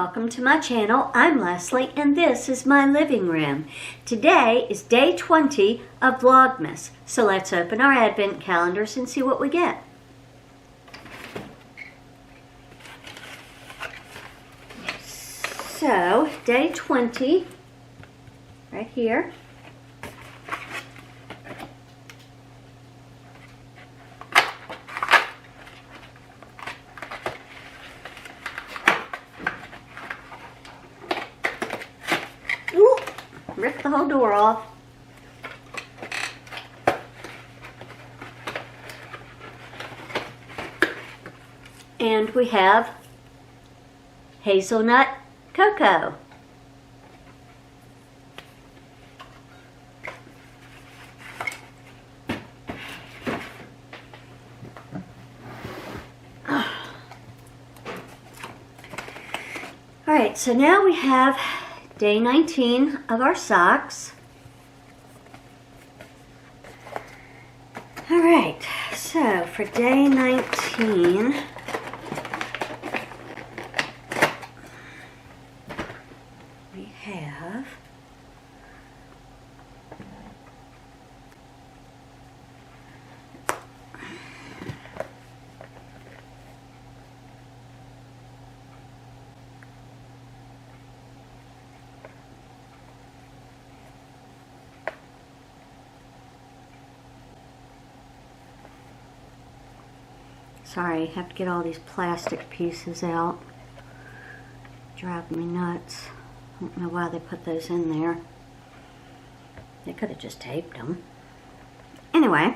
welcome to my channel. I'm Leslie and this is my living room. Today is day 20 of Vlogmas. So let's open our advent calendars and see what we get. So day 20 right here. Rip the whole door off. And we have hazelnut cocoa. Alright, so now we have day 19 of our socks. Alright, so for day 19, we have sorry, I have to get all these plastic pieces out. Driving me nuts. I don't know why they put those in there. They could have just taped them. Anyway,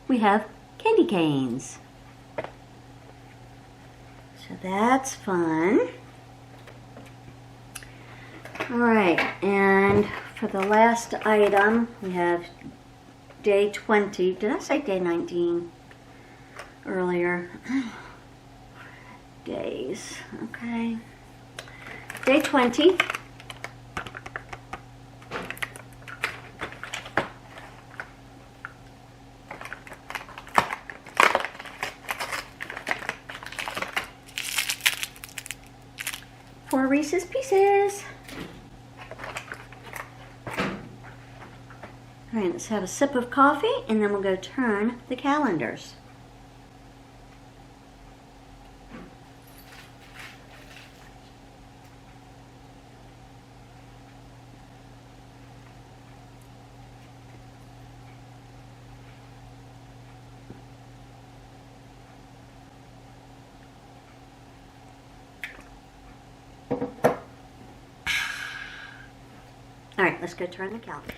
we have candy canes. So that's fun. Alright, and for the last item, we have day 20. Did I say day 19? Earlier. Days. Okay. Day 20. Four Reese's Pieces. Alright, let's have a sip of coffee and then we'll go turn the calendars. All right, let's go turn the calendar.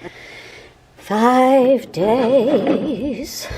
5 days.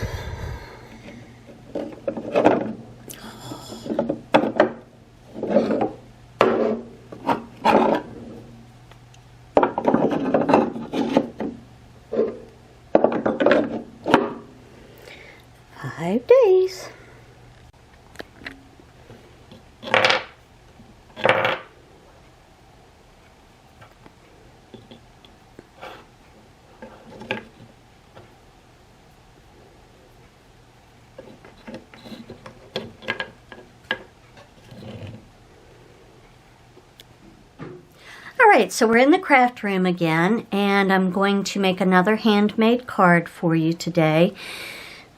Alright, so we're in the craft room again, and I'm going to make another handmade card for you today.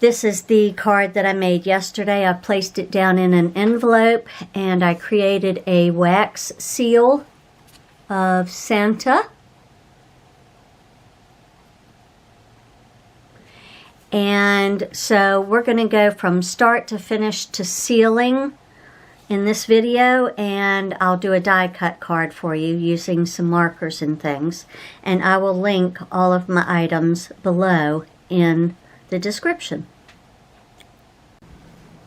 This is the card that I made yesterday. I placed it down in an envelope, and I created a wax seal of Santa. And so we're going to go from start to finish to sealing in this video, and I'll do a die cut card for you using some markers and things, and I will link all of my items below in the description.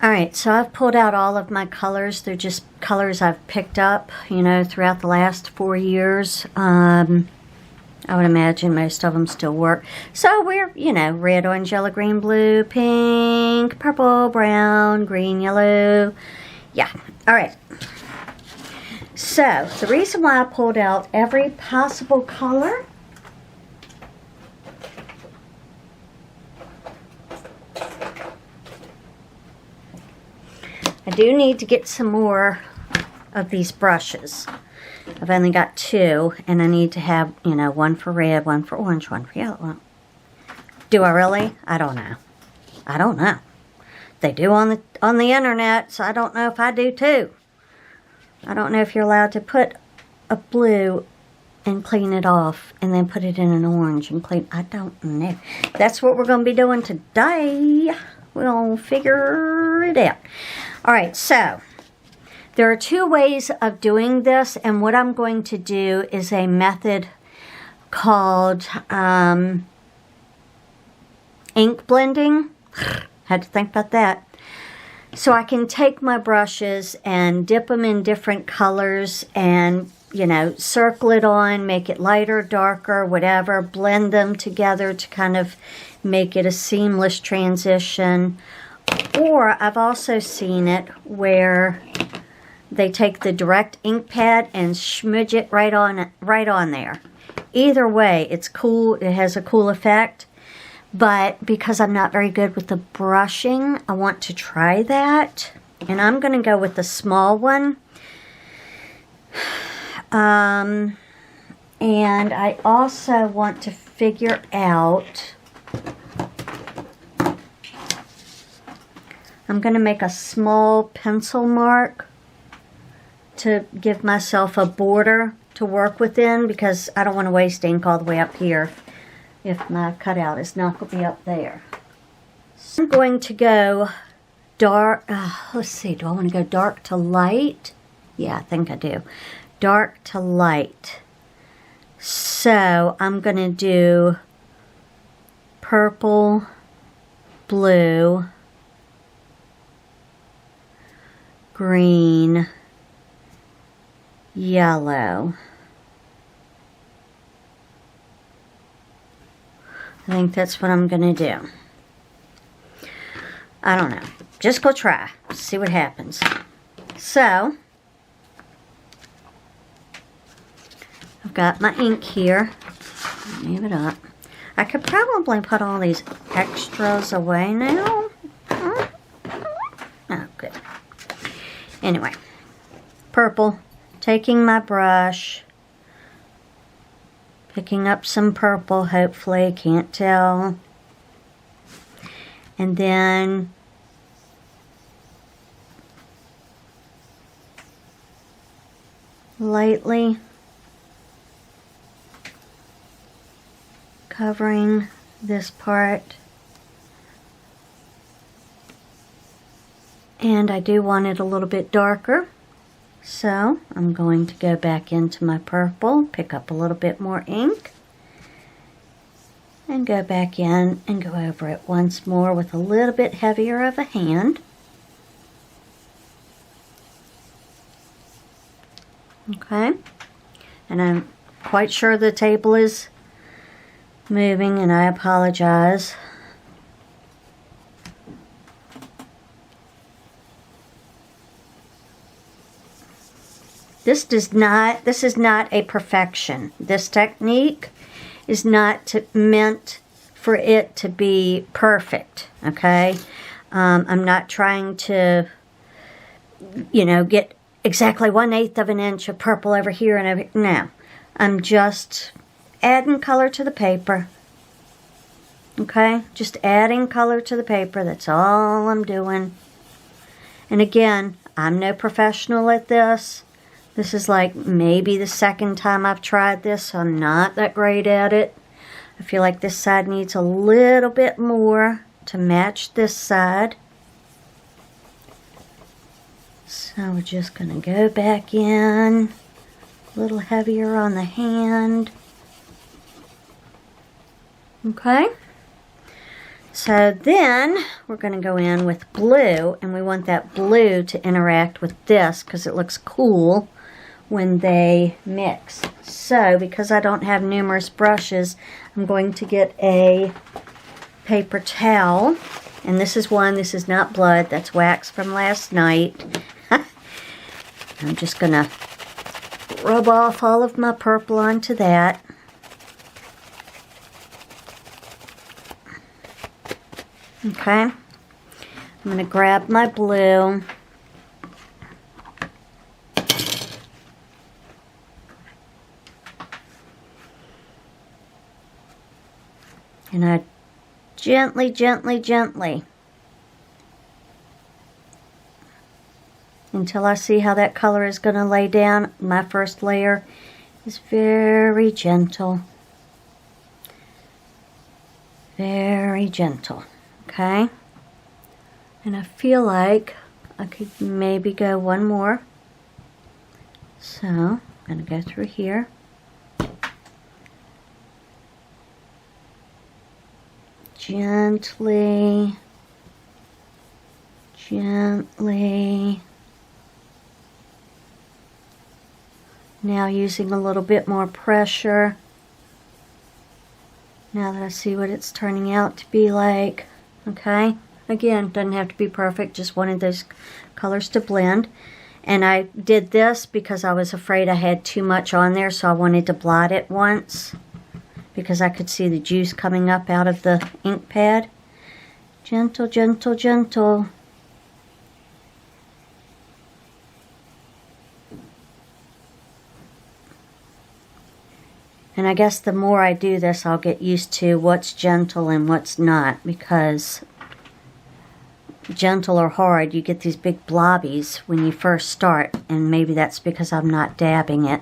Alright, so I've pulled out all of my colors. They're just colors I've picked up, you know, throughout the last 4 years. I would imagine most of them still work. So we're, you know, red, orange, yellow, green, blue, pink, purple, brown, green, yellow. Yeah, alright. So, the reason why I pulled out every possible color I do need to get some more of these brushes. I've only got 2, and I need to have, you know, one for red, one for orange, one for yellow. Do I really? I don't know. I don't know. They do on the internet, so I don't know if I do too. I don't know if you're allowed to put a blue and clean it off and then put it in an orange and clean. I don't know. That's what we're going to be doing today. We'll figure it out. All right, so there are 2 ways of doing this, and what I'm going to do is a method called ink blending. Had to think about that. So I can take my brushes and dip them in different colors and, you know, circle it on, make it lighter, darker, whatever, blend them together to kind of make it a seamless transition. Or I've also seen it where they take the direct ink pad and smudge it right on there. Either way, it's cool. It has a cool effect. But because I'm not very good with the brushing, I want to try that. And I'm going to go with the small one. And I also want to figure out, I'm going to make a small pencil mark to give myself a border to work within, because I don't want to waste ink all the way up here if my cutout is not going to be up there. So I'm going to go dark, let's see, do I want to go dark to light? Yeah, I think I do. Dark to light. So I'm going to do purple, blue, green, yellow. I think that's what I'm going to do. I don't know. Just go try. See what happens. So, I've got my ink here. Move it up. I could probably put all these extras away now. Oh, good. Anyway, purple. Taking my brush. Picking up some purple, hopefully, can't tell. And then lightly covering this part. And I do want it a little bit darker. So I'm going to go back into my purple, pick up a little bit more ink, and go back in and go over it once more with a little bit heavier of a hand. Okay, and I'm quite sure the table is moving, and I apologize. This is not a perfection. This technique is not meant for it to be perfect, okay? I'm not trying to, you know, get exactly 1/8 of an inch of purple over here and over here. No, I'm just adding color to the paper, okay? Just adding color to the paper. That's all I'm doing. And again, I'm no professional at this. This is like maybe the second time I've tried this, so I'm not that great at it. I feel like this side needs a little bit more to match this side. So we're just going to go back in, a little heavier on the hand. Okay. So then we're going to go in with blue, and we want that blue to interact with this because it looks cool when they mix. So because I don't have numerous brushes, I'm going to get a paper towel, and this is not blood, that's wax from last night. I'm just going to rub off all of my purple onto that. Okay, I'm going to grab my blue. And I gently, gently, gently, until I see how that color is going to lay down. My first layer is very gentle. Very gentle, okay? And I feel like I could maybe go one more. So, I'm going to go through here. Gently, gently. Now using a little bit more pressure. Now that I see what it's turning out to be like. Okay? Again, doesn't have to be perfect. Just wanted those colors to blend. And I did this because I was afraid I had too much on there, so I wanted to blot it once, because I could see the juice coming up out of the ink pad. Gentle, gentle, gentle. And I guess the more I do this, I'll get used to what's gentle and what's not, because gentle or hard, you get these big blobbies when you first start, and maybe that's because I'm not dabbing it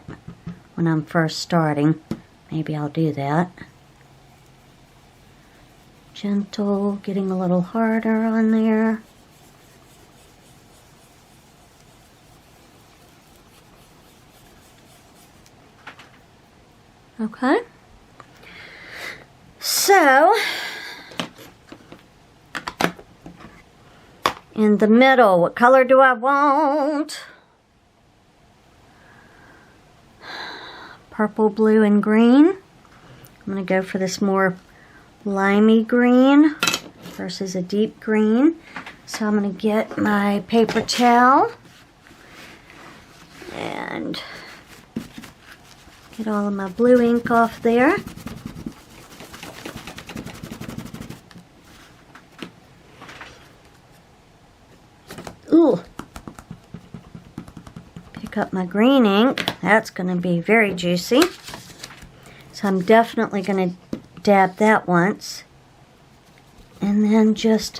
when I'm first starting. Maybe I'll do that. Gentle, getting a little harder on there. Okay. So, in the middle, what color do I want? Purple, blue, and green. I'm going to go for this more limey green versus a deep green. So I'm going to get my paper towel and get all of my blue ink off there. Ooh. Pick up my green ink. That's going to be very juicy. So I'm definitely going to dab that once. And then just,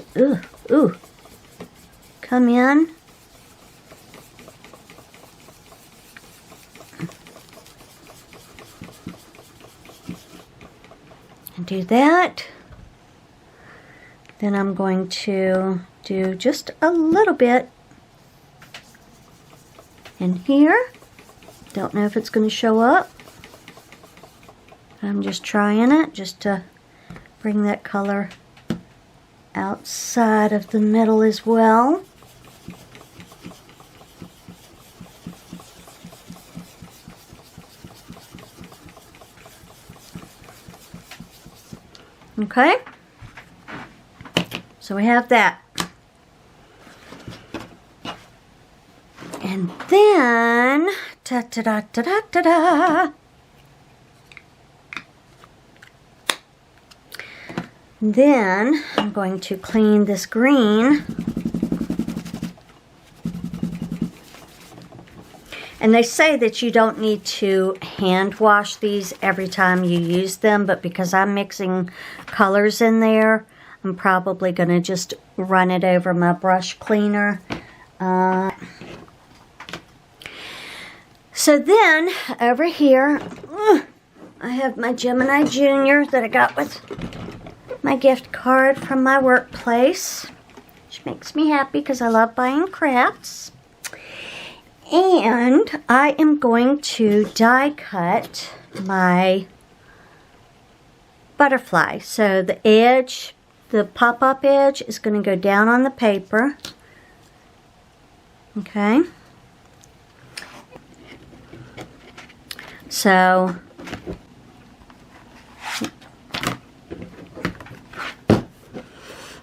come in. And do that. Then I'm going to do just a little bit in here. Don't know if it's going to show up. I'm just trying it just to bring that color outside of the middle as well. Okay, so we have that. And then, then I'm going to clean this green. And they say that you don't need to hand wash these every time you use them, but because I'm mixing colors in there, I'm probably going to just run it over my brush cleaner. So then, over here, I have my Gemini Junior that I got with my gift card from my workplace, which makes me happy because I love buying crafts. And I am going to die cut my butterfly. So the edge, the pop-up edge is going to go down on the paper. Okay. So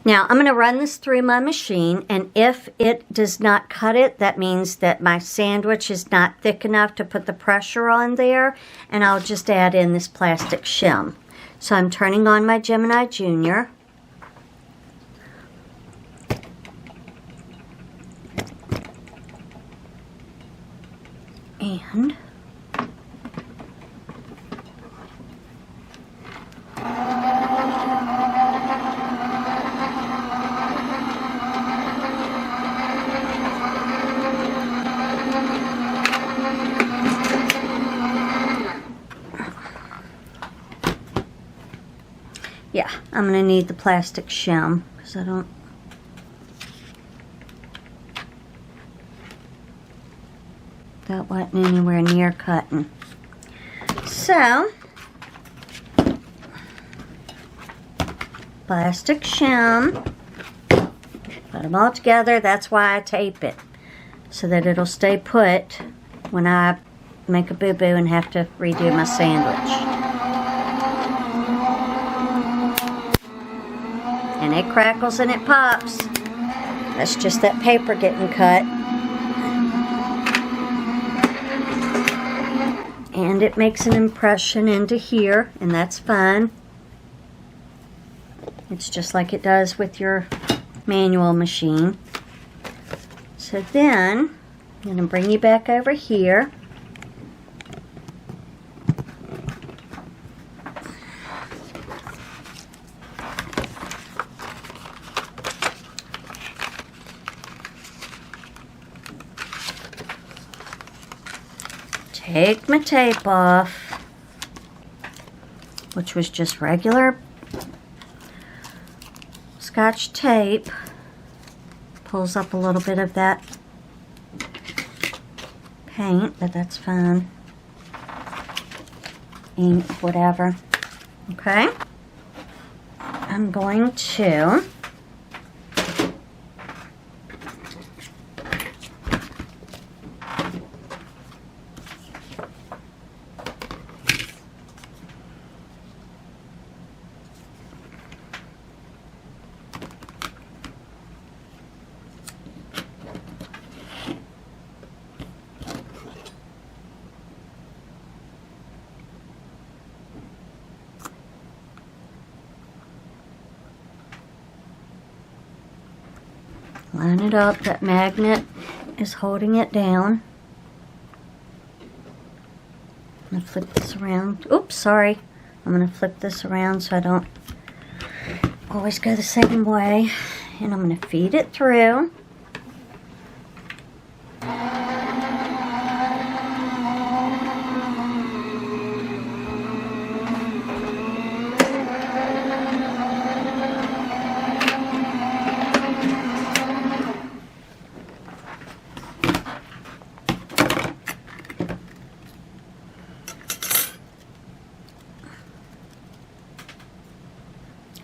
now I'm going to run this through my machine, and if it does not cut it, that means that my sandwich is not thick enough to put the pressure on there, and I'll just add in this plastic shim. So I'm turning on my Gemini Junior. And Yeah, I'm going to need the plastic shim because I don't... That wasn't anywhere near cutting. So, plastic shim. Put them all together. That's why I tape it, so that it'll stay put when I make a boo-boo and have to redo my sandwich. And it crackles and it pops. That's just that paper getting cut. And it makes an impression into here, and that's fine. It's just like it does with your manual machine. So then, I'm going to bring you back over here. Take my tape off, which was just regular Scotch tape. Pulls up a little bit of that paint, but that's fine. Ink, whatever. Okay. I'm going to line it up. That magnet is holding it down. I'm going to flip this around. Oops, sorry. I'm going to flip this around so I don't always go the same way. And I'm going to feed it through.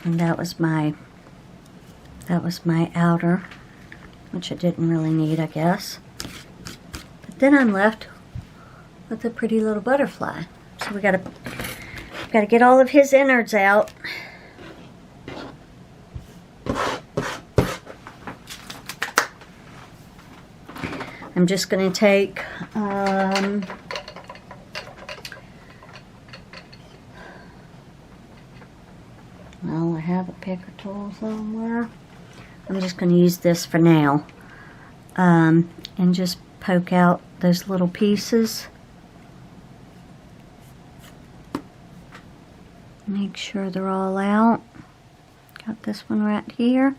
And that was my outer, which I didn't really need, I guess. But then I'm left with a pretty little butterfly. So we gotta get all of his innards out. I'm just gonna take well, I have a picker tool somewhere. I'm just going to use this for now. And just poke out those little pieces. Make sure they're all out. Got this one right here.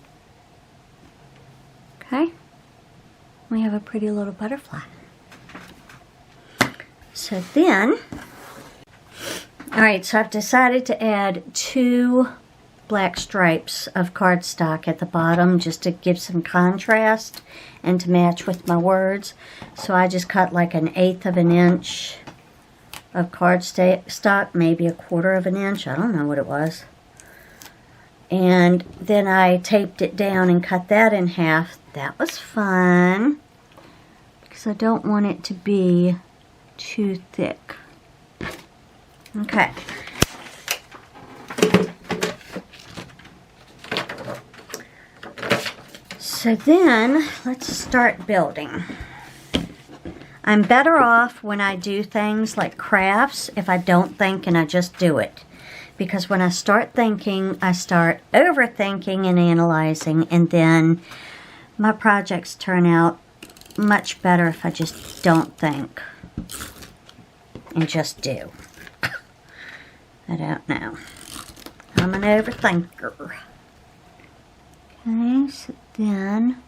Okay. We have a pretty little butterfly. So then, alright, so I've decided to add 2 black stripes of cardstock at the bottom just to give some contrast and to match with my words. So I just cut like 1/8 of an inch of cardstock, maybe 1/4 of an inch, I don't know what it was. And then I taped it down and cut that in half. That was fun because I don't want it to be too thick. Okay. So then, let's start building. I'm better off when I do things like crafts if I don't think and I just do it. Because when I start thinking, I start overthinking and analyzing, and then my projects turn out much better if I just don't think and just do. I don't know. I'm an overthinker. Okay, so then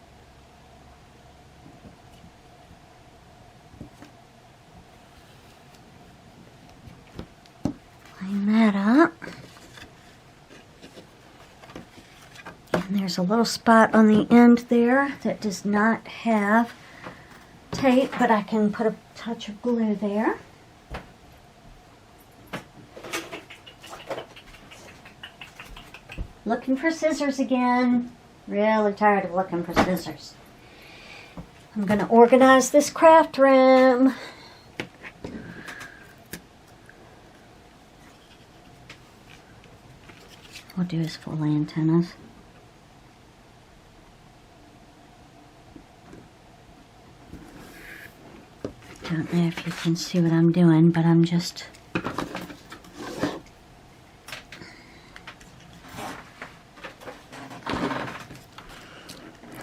line that up. And there's a little spot on the end there that does not have tape, but I can put a touch of glue there. Looking for scissors again. Really tired of looking for scissors. I'm going to organize this craft room. We'll do his full antennas. Don't know if you can see what I'm doing, but I'm just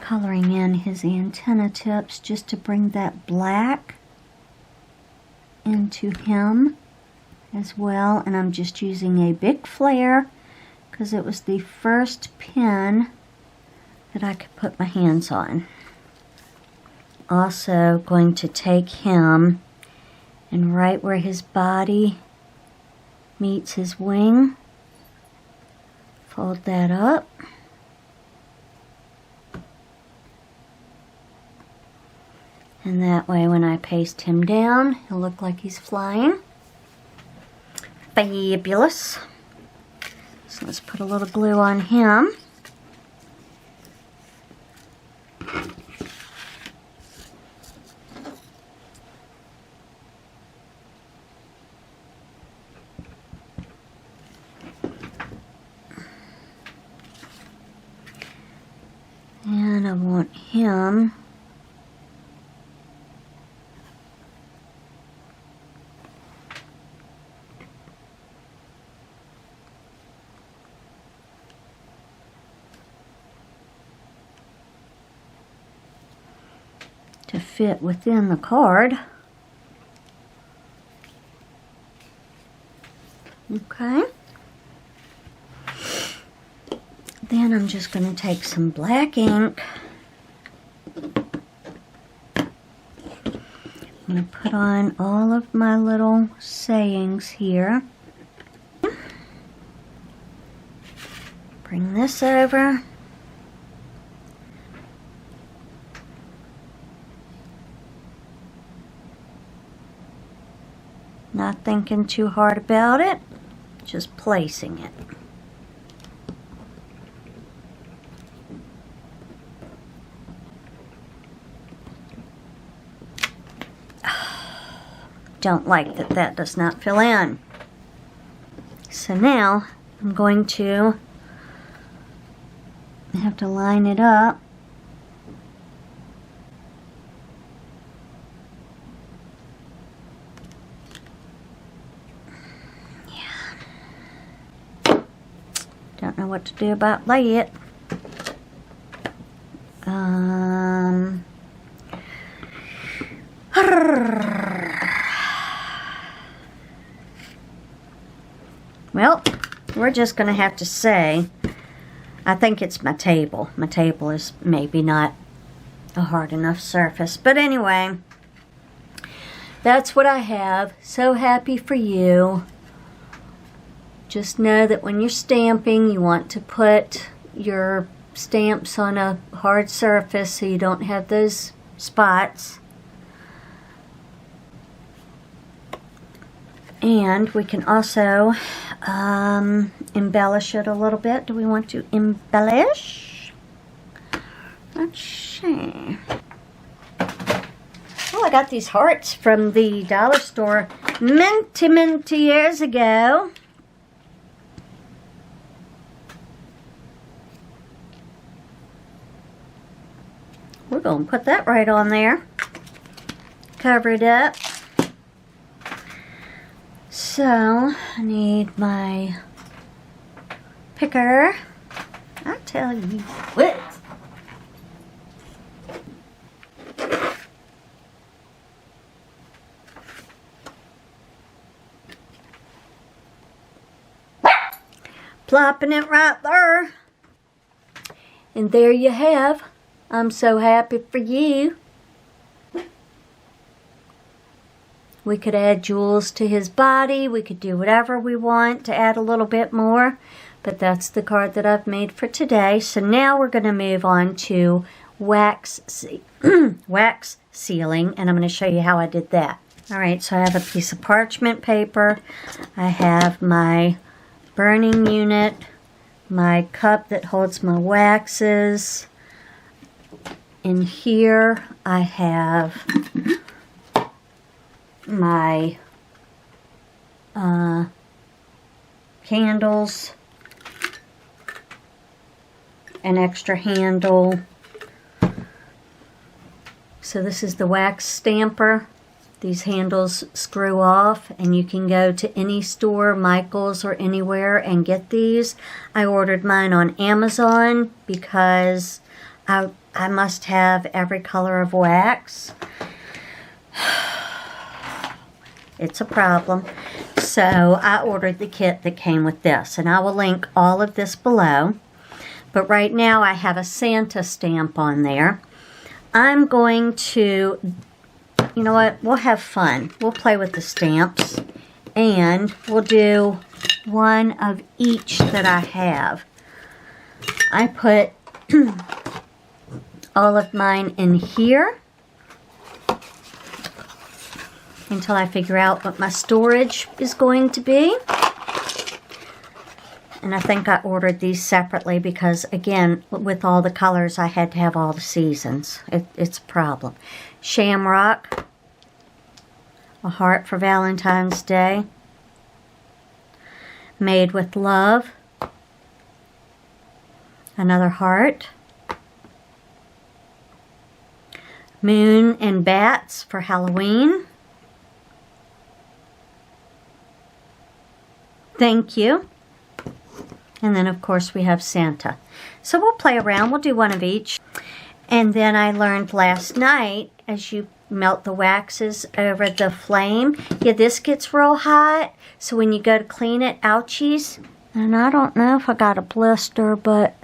coloring in his antenna tips just to bring that black into him as well. And I'm just using a big flare because it was the first pen that I could put my hands on. Also going to take him and right where his body meets his wing, fold that up. And that way when I paste him down, he'll look like he's flying. Fabulous. So let's put a little glue on him. And I want him to fit within the card. Okay. Then I'm just going to take some black ink. I'm going to put on all of my little sayings here. Bring this over. Not thinking too hard about it, just placing it. Don't like that that does not fill in. So now I'm going to have to line it up. Don't know what to do about that. Well, we're just going to have to say, I think it's my table. My table is maybe not a hard enough surface. But anyway, that's what I have. So happy for you. Just know that when you're stamping, you want to put your stamps on a hard surface so you don't have those spots. And we can also embellish it a little bit. Do we want to embellish? Let's see. Oh, I got these hearts from the dollar store minty years ago. We're going to put that right on there. Cover it up. So, I need my picker. I tell you what. Plopping it right there. And there you have. I'm so happy for you. We could add jewels to his body. We could do whatever we want to add a little bit more. But that's the card that I've made for today. So now we're going to move on to wax sealing, and I'm going to show you how I did that. Alright, so I have a piece of parchment paper. I have my burning unit, my cup that holds my waxes. In here I have my candles, an extra handle. So this is the wax stamper. These handles screw off, and you can go to any store, Michael's or anywhere, and get these. I ordered mine on Amazon because I must have every color of wax. It's a problem. So I ordered the kit that came with this, and I will link all of this below. But right now I have a Santa stamp on there. I'm going to, you know what, we'll have fun. We'll play with the stamps, and we'll do one of each that I have. I put all of mine in here until I figure out what my storage is going to be. And I think I ordered these separately because, again, with all the colors, I had to have all the seasons. It's a problem. Shamrock. A heart for Valentine's Day. Made with Love. Another heart. Moon and Bats for Halloween. Thank you. And then, of course, we have Santa. So we'll play around. We'll do one of each. And then I learned last night, as you melt the waxes over the flame, yeah, this gets real hot. So when you go to clean it, ouchies. And I don't know if I got a blister, but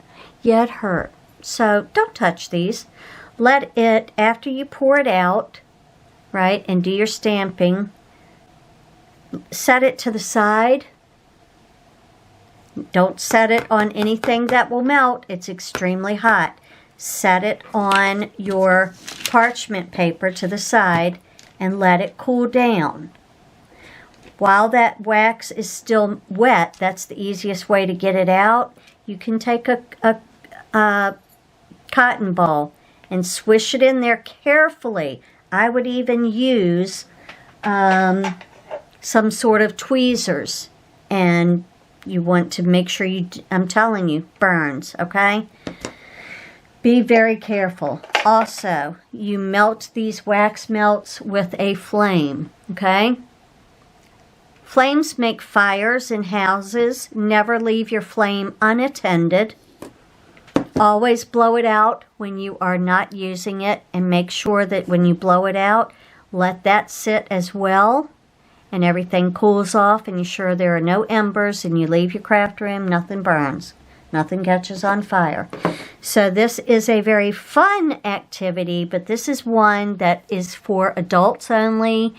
yeah, it hurt. So don't touch these. Let it, after you pour it out, right, and do your stamping, set it to the side. Don't set it on anything that will melt. It's extremely hot. Set it on your parchment paper to the side and let it cool down. While that wax is still wet, that's the easiest way to get it out. You can take a cotton ball and swish it in there carefully. I would even use some sort of tweezers, and you want to make sure you, I'm telling you, burns, okay? Be very careful. Also, you melt these wax melts with a flame, okay? Flames make fires in houses. Never leave your flame unattended. Always blow it out when you are not using it, and make sure that when you blow it out, let that sit as well. And everything cools off, and you're sure there are no embers, and you leave your craft room, nothing burns. Nothing catches on fire. So this is a very fun activity, but this is one that is for adults only.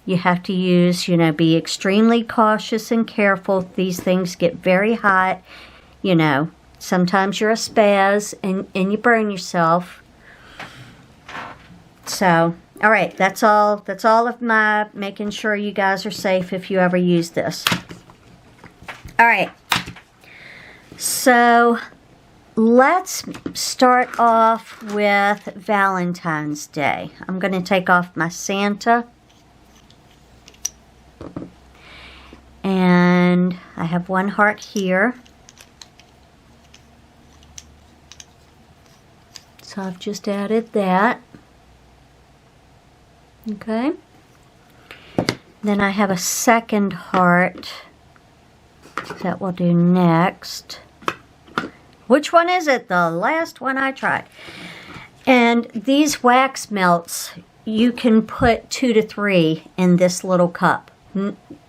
You have to use, you know, be extremely cautious and careful. These things get very hot. You know, sometimes you're a spaz and you burn yourself. So, all right, that's all of my making sure you guys are safe if you ever use this. All right, so let's start off with Valentine's Day. I'm going to take off my Santa. And I have one heart here. So I've just added that. Okay. Then I have a second heart that we'll do next. Which one is it? The last one I tried. And these wax melts, you can put 2 to 3 in this little cup.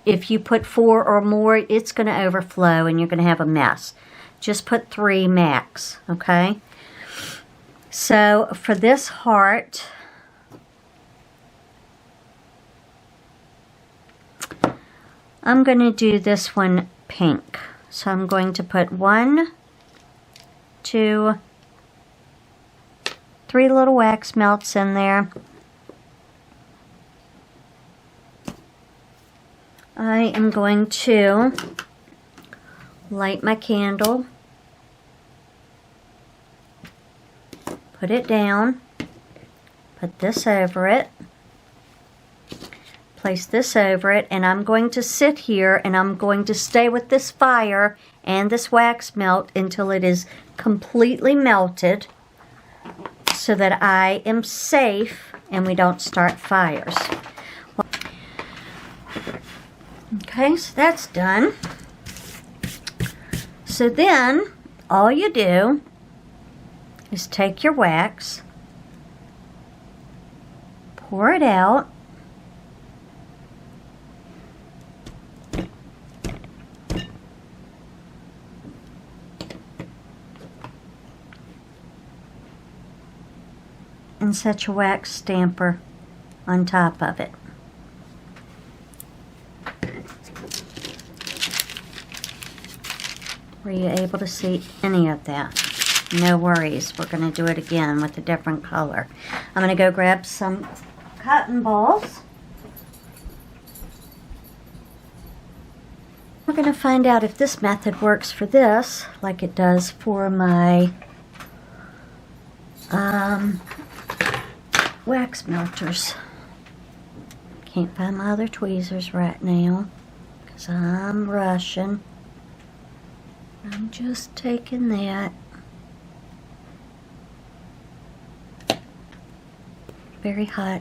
If you put 4 or more, it's going to overflow and you're going to have a mess. Just put 3 max, okay? So for this heart, I'm going to do this one pink. So I'm going to put 1, 2, 3 little wax melts in there. I am going to light my candle, put it down, put this over it, place this over it, and I'm going to sit here and I'm going to stay with this fire and this wax melt until it is completely melted so that I am safe and we don't start fires. Okay, so that's done. So then all you do is take your wax, pour it out, and set your wax stamper on top of it. Were you able to see any of that? No worries, we're going to do it again with a different color. I'm going to go grab some cotton balls. We're going to find out if this method works for this like it does for my wax melters. Can't find my other tweezers right now because I'm rushing. I'm just taking that. Very hot.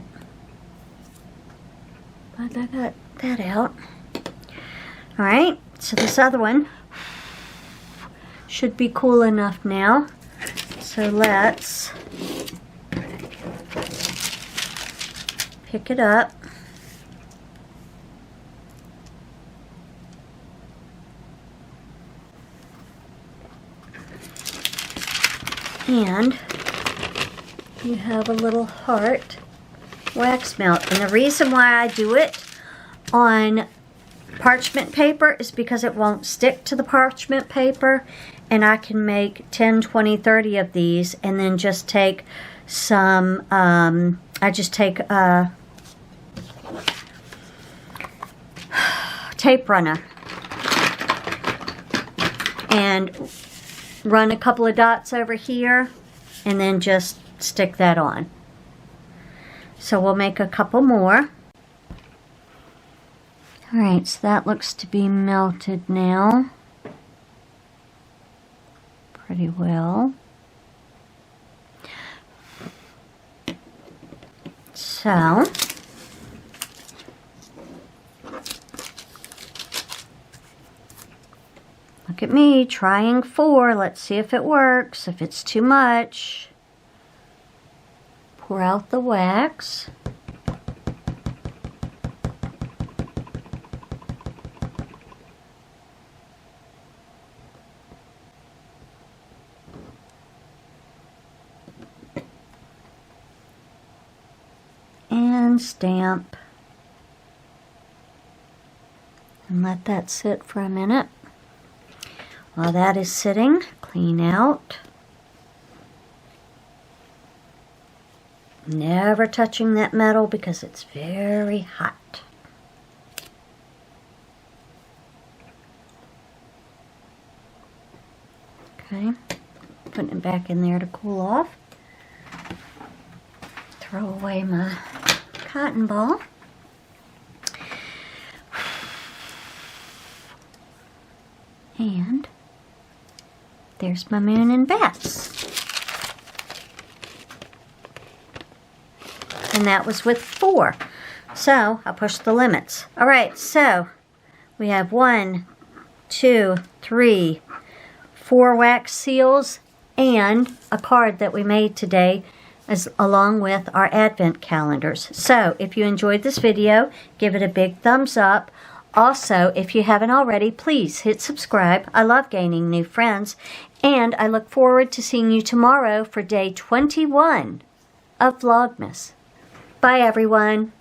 But I got that out. Alright, so this other one should be cool enough now. So let's pick it up. And you have a little heart wax melt. And the reason why I do it on parchment paper is because it won't stick to the parchment paper. And I can make 10, 20, 30 of these and then just take some, I just take a tape runner and run a couple of dots over here and then just stick that on. So we'll make a couple more. Alright, so that looks to be melted now. Pretty well. So look at me trying 4. Let's see if it works. If it's too much, pour out the wax. And stamp. And let that sit for a minute. While that is sitting, clean out. Never touching that metal because it's very hot. Okay, putting it back in there to cool off. Throw away my cotton ball. And there's my moon and bats. And that was with 4. So I'll push the limits. Alright, so we have 1, 2, 3, 4 wax seals and a card that we made today along with our advent calendars. So if you enjoyed this video, give it a big thumbs up. Also, if you haven't already, please hit subscribe. I love gaining new friends. And I look forward to seeing you tomorrow for day 21 of Vlogmas. Bye, everyone.